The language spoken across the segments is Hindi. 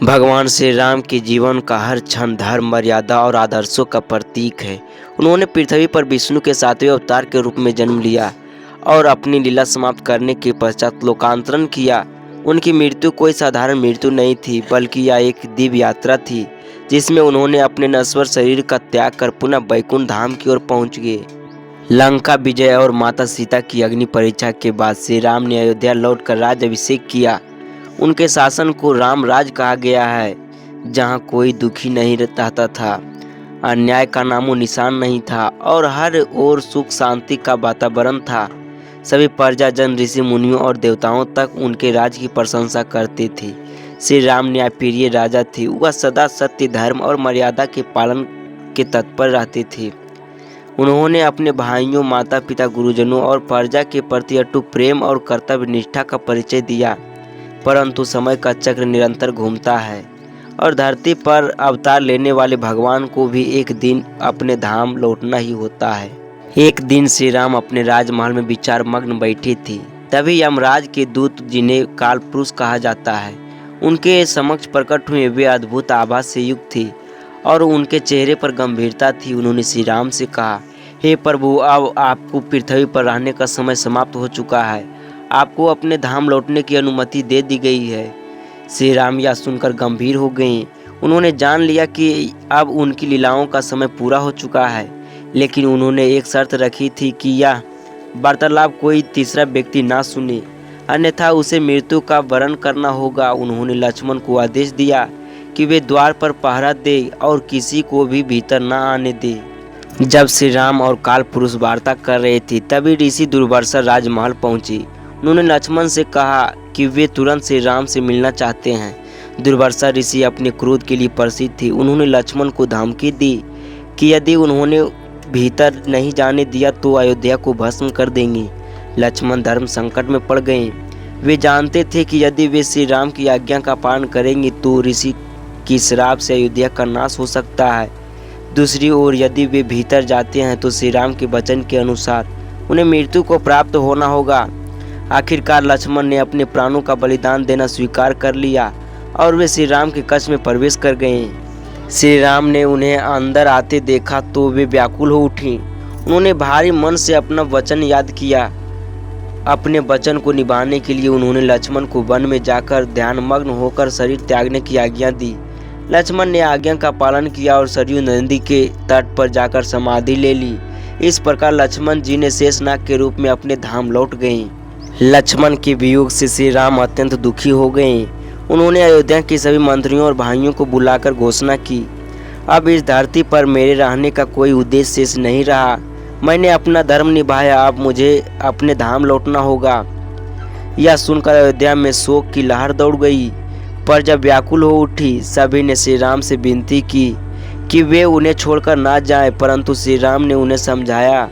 भगवान श्री राम के जीवन का हर क्षण धर्म, मर्यादा और आदर्शों का प्रतीक है। उन्होंने पृथ्वी पर विष्णु के सातवें अवतार के रूप में जन्म लिया और अपनी लीला समाप्त करने के पश्चात लोकांतरण किया। उनकी मृत्यु कोई साधारण मृत्यु नहीं थी, बल्कि यह एक दिव्य यात्रा थी जिसमें उन्होंने अपने नश्वर शरीर का त्याग कर पुनः वैकुंठ धाम की ओर पहुंच गए। लंका विजय और माता सीता की अग्नि परीक्षा के बाद श्री राम ने अयोध्या लौटकर राज्याभिषेक किया। उनके शासन को राम राज कहा गया है, जहां कोई दुखी नहीं रहता था, अन्याय का नामो निशान नहीं था और हर ओर सुख शांति का वातावरण था। सभी प्रजाजन, ऋषि मुनियों और देवताओं तक उनके राज की प्रशंसा करते थे। श्री राम न्यायप्रिय राजा थे। वह सदा सत्य, धर्म और मर्यादा के पालन के तत्पर रहते थे। उन्होंने अपने भाइयों, माता पिता, गुरुजनों और प्रजा के प्रति अटूट प्रेम और कर्तव्य निष्ठा का परिचय दिया। परंतु समय का चक्र निरंतर घूमता है और धरती पर अवतार लेने वाले भगवान को भी एक दिन अपने धाम लौटना ही होता है। एक दिन श्री राम अपने राजमहल में विचार मग्न बैठे थे। तभी यमराज के दूत, जिन्हें काल पुरुष कहा जाता है, उनके समक्ष प्रकट हुए। वे अद्भुत आभा से युक्त थे और उनके चेहरे पर गंभीरता थी। उन्होंने श्री राम से कहा, हे प्रभु, अब आपको पृथ्वी पर रहने का समय समाप्त हो चुका है। आपको अपने धाम लौटने की अनुमति दे दी गई है। श्री राम यह सुनकर गंभीर हो गए। उन्होंने जान लिया कि अब उनकी लीलाओं का समय पूरा हो चुका है, लेकिन उन्होंने एक शर्त रखी थी कि यह वार्तालाप कोई तीसरा व्यक्ति ना सुने, अन्यथा उसे मृत्यु का वरण करना होगा। उन्होंने लक्ष्मण को आदेश दिया कि वे द्वार पर पहरा दे और किसी को भी भीतर न आने दे। जब श्री राम और काल पुरुष वार्ता कर रहे थे, तभी ऋषि दुर्वासा राजमहल पहुंचे। उन्होंने लक्ष्मण से कहा कि वे तुरंत श्री राम से मिलना चाहते हैं। दुर्वासा ऋषि अपने क्रोध के लिए प्रसिद्ध थे। उन्होंने लक्ष्मण को धमकी दी कि यदि उन्होंने भीतर नहीं जाने दिया तो अयोध्या को भस्म कर देंगे। लक्ष्मण धर्म संकट में पड़ गए। वे जानते थे कि यदि वे श्री राम की आज्ञा का पालन करेंगे तो ऋषि की श्राप से अयोध्या का नाश हो सकता है। दूसरी ओर यदि वे भीतर जाते हैं तो श्री राम के वचन के अनुसार उन्हें मृत्यु को प्राप्त होना होगा। आखिरकार लक्ष्मण ने अपने प्राणों का बलिदान देना स्वीकार कर लिया और वे श्री राम के कक्ष में प्रवेश कर गए। श्री राम ने उन्हें अंदर आते देखा तो वे व्याकुल हो उठी। उन्होंने भारी मन से अपना वचन याद किया। अपने वचन को निभाने के लिए उन्होंने लक्ष्मण को वन में जाकर ध्यानमग्न होकर शरीर त्यागने की आज्ञा दी। लक्ष्मण ने आज्ञा का पालन किया और सरयू नदी के तट पर जाकर समाधि ले ली। इस प्रकार लक्ष्मण जी ने शेषनाग के रूप में अपने धाम लौट गए। लक्ष्मण के वियोग से श्री राम अत्यंत दुखी हो गए। उन्होंने अयोध्या के सभी मंत्रियों और भाइयों को बुलाकर घोषणा की, अब इस धरती पर मेरे रहने का कोई उद्देश्य शेष नहीं रहा। मैंने अपना धर्म निभाया, अब मुझे अपने धाम लौटना होगा। यह सुनकर अयोध्या में शोक की लहर दौड़ गई। पर जब व्याकुल हो उठी, सभी ने श्री राम से विनती की कि वे उन्हें छोड़कर ना जाएं, परंतु श्री राम ने उन्हें समझाया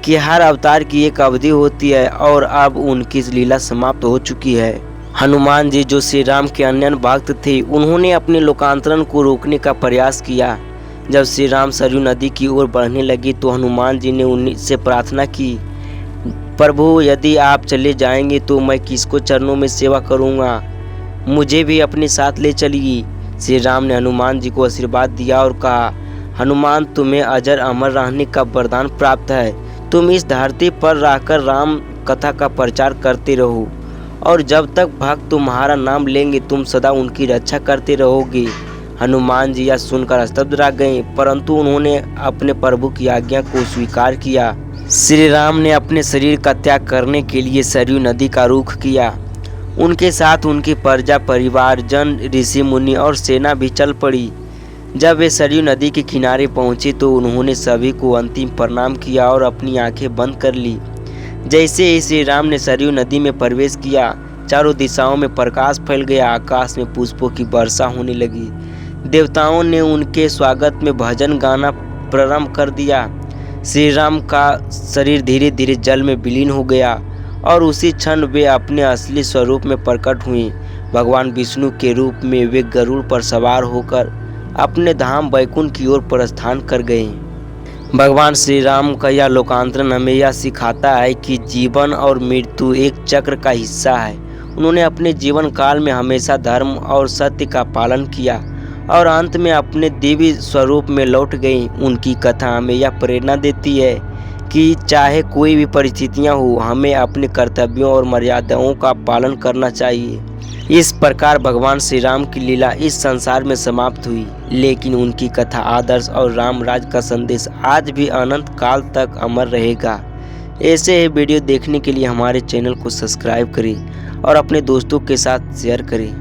कि हर अवतार की एक अवधि होती है और अब उनकी लीला समाप्त हो चुकी है। हनुमान जी, जो श्री राम के अन्य भक्त थे, उन्होंने अपने लोकांतरण को रोकने का प्रयास किया। जब श्री राम सरयू नदी की ओर बढ़ने लगी तो हनुमान जी ने उनसे प्रार्थना की, प्रभु, यदि आप चले जाएंगे तो मैं किसको चरणों में सेवा करूंगा? मुझे भी अपने साथ ले चलिए। श्री राम ने हनुमान जी को आशीर्वाद दिया और कहा, हनुमान, तुम्हें अजर अमर रहने का वरदान प्राप्त है। तुम इस धरती पर रहकर राम कथा का प्रचार करते रहो और जब तक भक्त तुम्हारा नाम लेंगे तुम सदा उनकी रक्षा करते रहोगे। हनुमान जी यह सुनकर स्तब्ध रह गए, परंतु उन्होंने अपने प्रभु की आज्ञा को स्वीकार किया। श्री राम ने अपने शरीर का त्याग करने के लिए सरयू नदी का रुख किया। उनके साथ उनकी प्रजा, परिवार जन, ऋषि मुनि और सेना भी चल पड़ी। जब वे सरयू नदी के किनारे पहुंचे तो उन्होंने सभी को अंतिम प्रणाम किया और अपनी आंखें बंद कर ली। जैसे ही श्री राम ने सरयू नदी में प्रवेश किया, चारों दिशाओं में प्रकाश फैल गया। आकाश में पुष्पों की वर्षा होने लगी। देवताओं ने उनके स्वागत में भजन गाना प्रारंभ कर दिया। श्री राम का शरीर धीरे धीरे जल में विलीन हो गया और उसी क्षण वे अपने असली स्वरूप में प्रकट हुए। भगवान विष्णु के रूप में वे गरुड़ पर सवार होकर अपने धाम वैकुंठ की ओर प्रस्थान कर गए। भगवान श्री राम का यह लोकांतरण हमें यह सिखाता है कि जीवन और मृत्यु एक चक्र का हिस्सा है। उन्होंने अपने जीवन काल में हमेशा धर्म और सत्य का पालन किया और अंत में अपने दिव्य स्वरूप में लौट गई। उनकी कथा हमें यह प्रेरणा देती है कि चाहे कोई भी परिस्थितियां हो, हमें अपने कर्तव्यों और मर्यादाओं का पालन करना चाहिए। इस प्रकार भगवान श्री राम की लीला इस संसार में समाप्त हुई, लेकिन उनकी कथा, आदर्श और राम राज का संदेश आज भी अनंत काल तक अमर रहेगा। ऐसे ही वीडियो देखने के लिए हमारे चैनल को सब्सक्राइब करें और अपने दोस्तों के साथ शेयर करें।